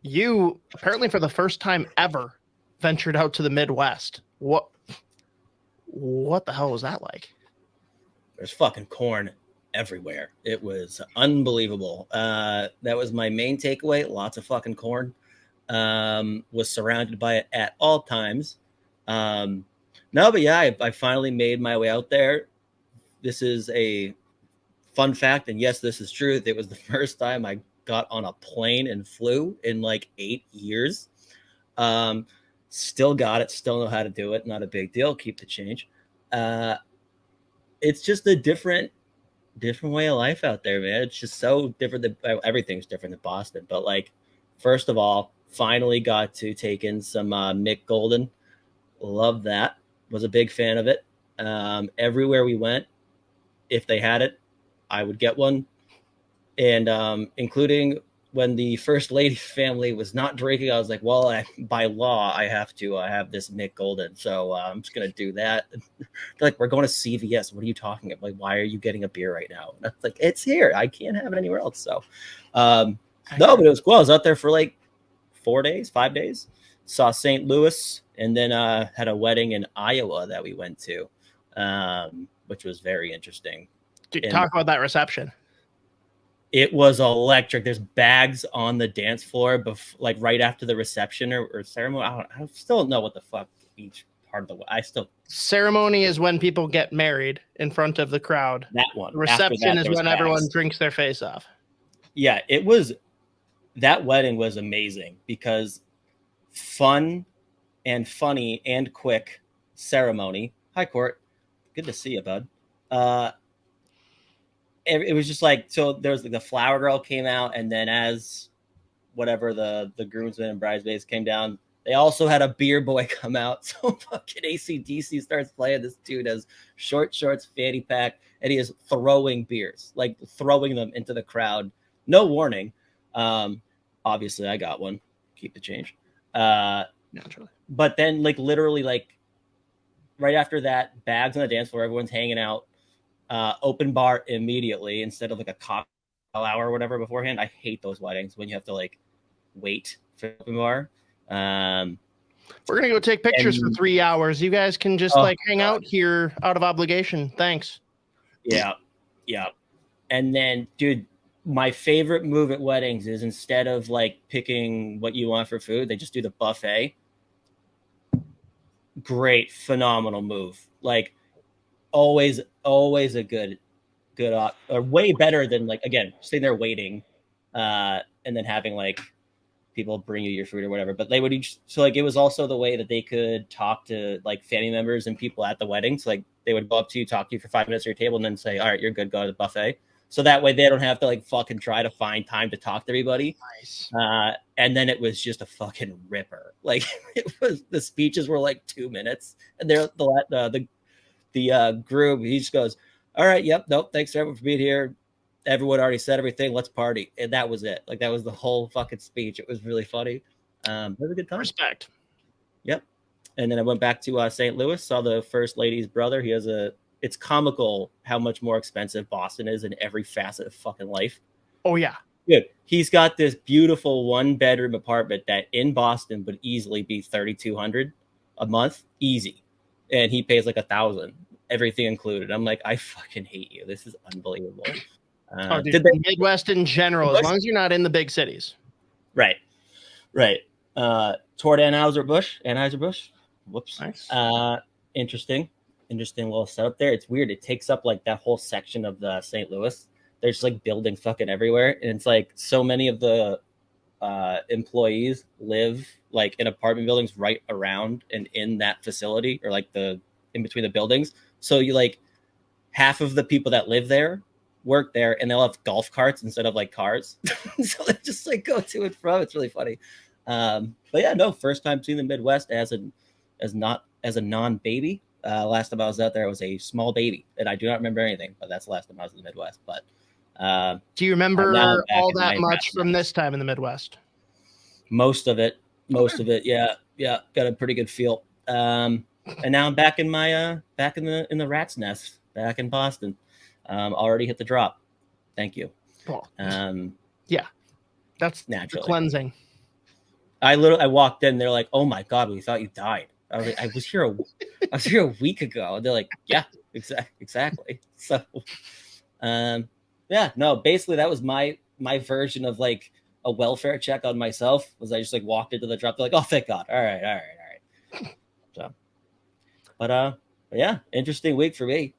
you apparently for the first time ever ventured out to the Midwest. What the hell was that like? There's fucking corn everywhere. It was unbelievable. That was my main takeaway. Lots of fucking corn. Was surrounded by it at all times. No, but yeah, I finally made my way out there. This is a fun fact, and yes, this is true. It was the first time I got on a plane and flew in like 8 years. Still got it. Still know how to do it. Not a big deal. Keep the change. It's just a different way of life out there, man. It's just so different. Everything's different than Boston. But like, first of all, finally got to take in some Mich Golden. Love that. Was a big fan of it. Everywhere we went, if they had it, I would get one. And including when the first lady's family was not drinking, I was like, well, by law, I have to have this Mich Golden. So I'm just going to do that. They're like, we're going to CVS. What are you talking about? Like, why are you getting a beer right now? And I was like, it's here. I can't have it anywhere else. So no, but it was cool. I was out there for like 5 days. Saw St. Louis, and then had a wedding in Iowa that we went to, which was very interesting. Dude, talk about that reception. It was electric. There's bags on the dance floor, like right after the reception or ceremony. I still don't know what the fuck each part of the. Ceremony is when people get married in front of the crowd. That one. Reception is when everyone drinks their face off. Yeah, that wedding was amazing because fun and funny and quick ceremony. Hi, Court. Good to see you, bud. It was just like, so there was like the flower girl came out, and then as whatever the groomsmen and bridesmaids came down, they also had a beer boy come out. So fucking AC/DC starts playing. This dude has short shorts, fanny pack, and he is throwing beers, like throwing them into the crowd. No warning. Obviously I got one. Keep the change. Naturally. But then like literally like right after that, bags on the dance floor, everyone's hanging out. Open bar immediately instead of like a cocktail hour or whatever beforehand. I hate those weddings when you have to like wait for the open bar. We're gonna go take pictures for 3 hours. You guys can just hang out here out of obligation. Thanks. Yeah. And then, dude, my favorite move at weddings is instead of like picking what you want for food, they just do the buffet. Great, phenomenal move. Like always a good or way better than like, again, sitting there waiting and then having like people bring you your food or whatever. But they would so like it was also the way that they could talk to like family members and people at the wedding. So like they would go up to you, talk to you for 5 minutes at your table, and then say, all right, you're good, go to the buffet. So that way they don't have to like fucking try to find time to talk to everybody. Nice. And then it was just a fucking ripper. Like the speeches were like 2 minutes, and they're the group, he just goes, all right, yep, nope, thanks everyone for being here. Everyone already said everything, let's party. And that was it. Like that was the whole fucking speech. It was really funny. It was a good time. Respect. Yep. And then I went back to St. Louis, saw the first lady's brother. It's comical how much more expensive Boston is in every facet of fucking life. Oh yeah. Good. He's got this beautiful 1-bedroom apartment that in Boston would easily be $3,200 a month, easy. And he pays like $1,000, everything included. I'm like, I fucking hate you. This is unbelievable. Dude, the Midwest in general, as long as you're not in the big cities. Right. Toward Anheuser-Busch. Whoops. Nice. Interesting little setup there. It's weird. It takes up like that whole section of the St. Louis. There's like buildings fucking everywhere, and it's like so many of the employees live like in apartment buildings right around and in that facility, or like in between the buildings. So you like half of the people that live there work there, and they'll have golf carts instead of like cars. So they just like go to and from. It's really funny. But yeah, no, first time seeing the Midwest as a non-baby. Last time I was out there, I was a small baby, and I do not remember anything. But that's the last time I was in the Midwest. But do you remember all that much from this time in the Midwest? Most of it, yeah. Got a pretty good feel. And now I'm back in my in the rat's nest, back in Boston. Already hit the drop. Thank you. Cool. Yeah, that's naturally cleansing. I walked in. They're like, "Oh my god, we thought you died." I was like, I was here a week ago. And they're like, "Yeah, exactly." So, yeah, no, basically that was my version of like a welfare check on myself. Was I just like walked into the drop? They're like, "Oh, thank God! All right." So, but yeah, interesting week for me.